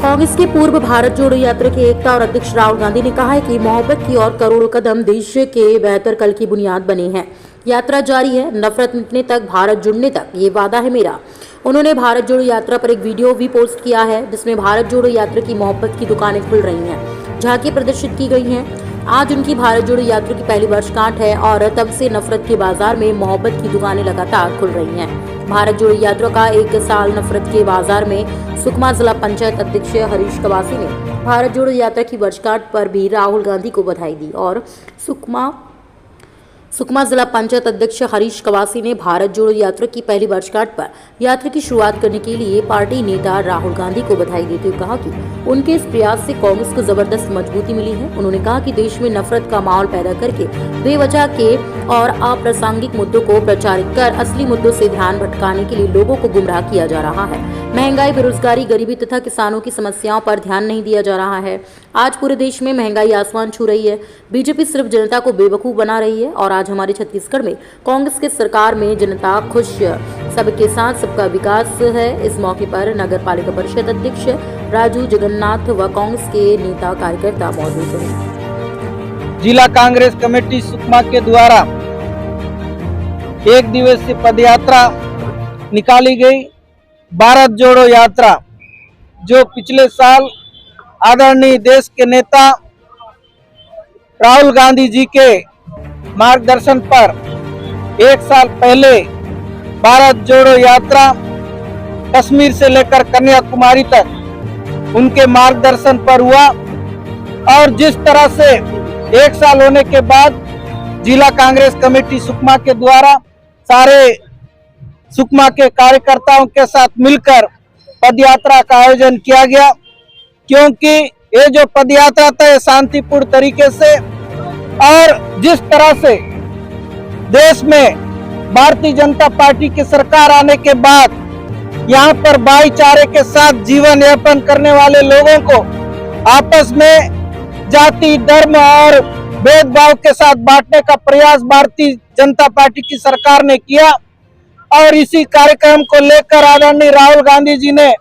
कांग्रेस के पूर्व भारत जोड़ो यात्रा के एकता और अध्यक्ष राहुल गांधी ने कहा है कि मोहब्बत की और करोड़ों कदम देश के बेहतर कल की बुनियाद बने हैं। यात्रा जारी है, नफरत मिटने तक, भारत जुड़ने तक, ये वादा है मेरा। उन्होंने भारत जोड़ो यात्रा पर एक वीडियो भी पोस्ट किया है जिसमें भारत जोड़ो यात्रा की मोहब्बत की दुकानें खुल रही हैं, झांकियां प्रदर्शित की गई हैं। आज उनकी भारत जोड़ो यात्रा की पहली वर्षगांठ है और तब से नफरत के बाजार में मोहब्बत की दुकानें लगातार खुल रही हैं। भारत जोड़ो यात्रा का एक साल नफरत के बाजार में सुकमा जिला पंचायत अध्यक्ष हरीश कवासी ने भारत जोड़ो यात्रा की वर्षगांठ पर भी राहुल गांधी को बधाई दी और सुकमा जिला पंचायत अध्यक्ष हरीश कवासी ने भारत जोड़ो यात्रा की पहली वर्षगांठ पर यात्रा की शुरुआत करने के लिए पार्टी नेता राहुल गांधी को बधाई देते हुए कहा कि उनके इस प्रयास से कांग्रेस को जबरदस्त मजबूती मिली है। उन्होंने कहा कि देश में नफरत का माहौल पैदा करके बेवजह के और अप्रासंगिक मुद्दों को प्रचारित कर असली मुद्दों से ध्यान भटकाने के लिए लोगों को गुमराह किया जा रहा है। महंगाई, बेरोजगारी, गरीबी तथा किसानों की समस्याओं पर ध्यान नहीं दिया जा रहा है। आज पूरे देश में महंगाई आसमान छू रही है। बीजेपी सिर्फ जनता को बेवकूफ बना रही है और आज हमारे छत्तीसगढ़ में कांग्रेस के सरकार में जनता खुश, सबके साथ सबका विकास है। इस मौके पर नगर पालिका परिषद अध्यक्ष राजू जगन्नाथ व कांग्रेस के नेता कार्यकर्ता मौजूद रहे। जिला कांग्रेस कमेटी सुकमा के द्वारा एक दिवसीय पदयात्रा निकाली गई। भारत जोड़ो यात्रा जो पिछले साल आदरणीय देश के नेता राहुल गांधी जी के मार्गदर्शन पर एक साल पहले भारत जोड़ो यात्रा कश्मीर से लेकर कन्याकुमारी तक उनके मार्गदर्शन पर हुआ और जिस तरह से एक साल होने के बाद जिला कांग्रेस कमेटी सुकमा के द्वारा सारे सुकमा के कार्यकर्ताओं के साथ मिलकर पदयात्रा का आयोजन किया गया, क्योंकि ये जो पदयात्रा था ये शांतिपूर्ण तरीके से और जिस तरह से देश में भारतीय जनता पार्टी की सरकार आने के बाद यहाँ पर भाईचारे के साथ जीवन यापन करने वाले लोगों को आपस में जाति, धर्म और भेदभाव के साथ बांटने का प्रयास भारतीय जनता पार्टी की सरकार ने किया और इसी कार्यक्रम को लेकर आदरणीय राहुल गांधी जी ने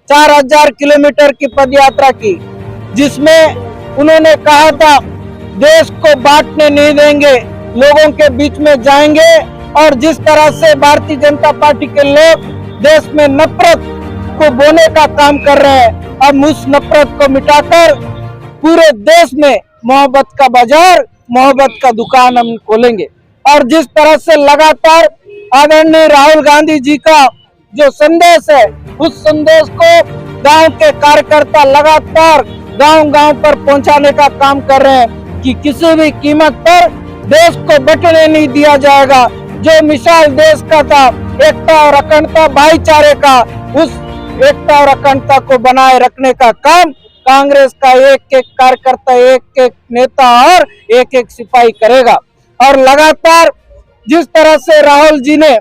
4000 किलोमीटर की पदयात्रा की, जिसमें उन्होंने कहा था देश को बांटने नहीं देंगे, लोगों के बीच में जाएंगे। और जिस तरह से भारतीय जनता पार्टी के लोग देश में नफरत को बोने का काम कर रहे हैं, अब उस नफरत को मिटाकर पूरे देश में मोहब्बत का बाजार, मोहब्बत का दुकान हम खोलेंगे। और जिस तरह से लगातार आदरणीय राहुल गांधी जी का जो संदेश है उस संदेश को गांव के कार्यकर्ता लगातार गांव-गांव पर पहुंचाने का काम कर रहे हैं कि किसी भी कीमत पर देश को बंटने नहीं दिया जाएगा। जो मिसाल देश का था एकता और अखंडता, भाईचारे का, उस एकता और अखंडता को बनाए रखने का काम कांग्रेस का एक-एक कार्यकर्ता, एक-एक नेता और एक-एक सिपाही करेगा। और लगातार जिस तरह से राहुल जी ने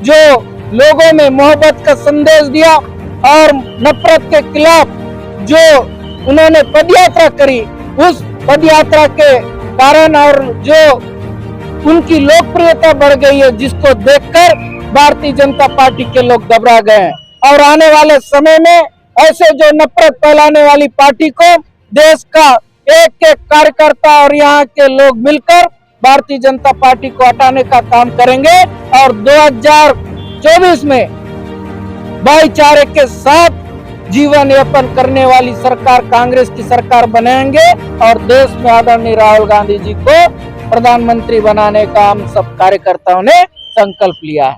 जो लोगों में मोहब्बत का संदेश दिया और नफरत के खिलाफ जो उन्होंने पदयात्रा करी, उस पदयात्रा के कारण और जो उनकी लोकप्रियता बढ़ गई है, जिसको देखकर भारतीय जनता पार्टी के लोग घबरा गए हैं। और आने वाले समय में ऐसे जो नफरत फैलाने वाली पार्टी को देश का एक-एक कार्यकर्ता और यहाँ के लोग मिलकर भारतीय जनता पार्टी को हटाने का काम करेंगे और 2024 में भाईचारे के साथ जीवन यापन करने वाली सरकार कांग्रेस की सरकार बनाएंगे और देश में आदरणीय राहुल गांधी जी को प्रधानमंत्री बनाने का हम सब कार्यकर्ताओं ने संकल्प लिया है।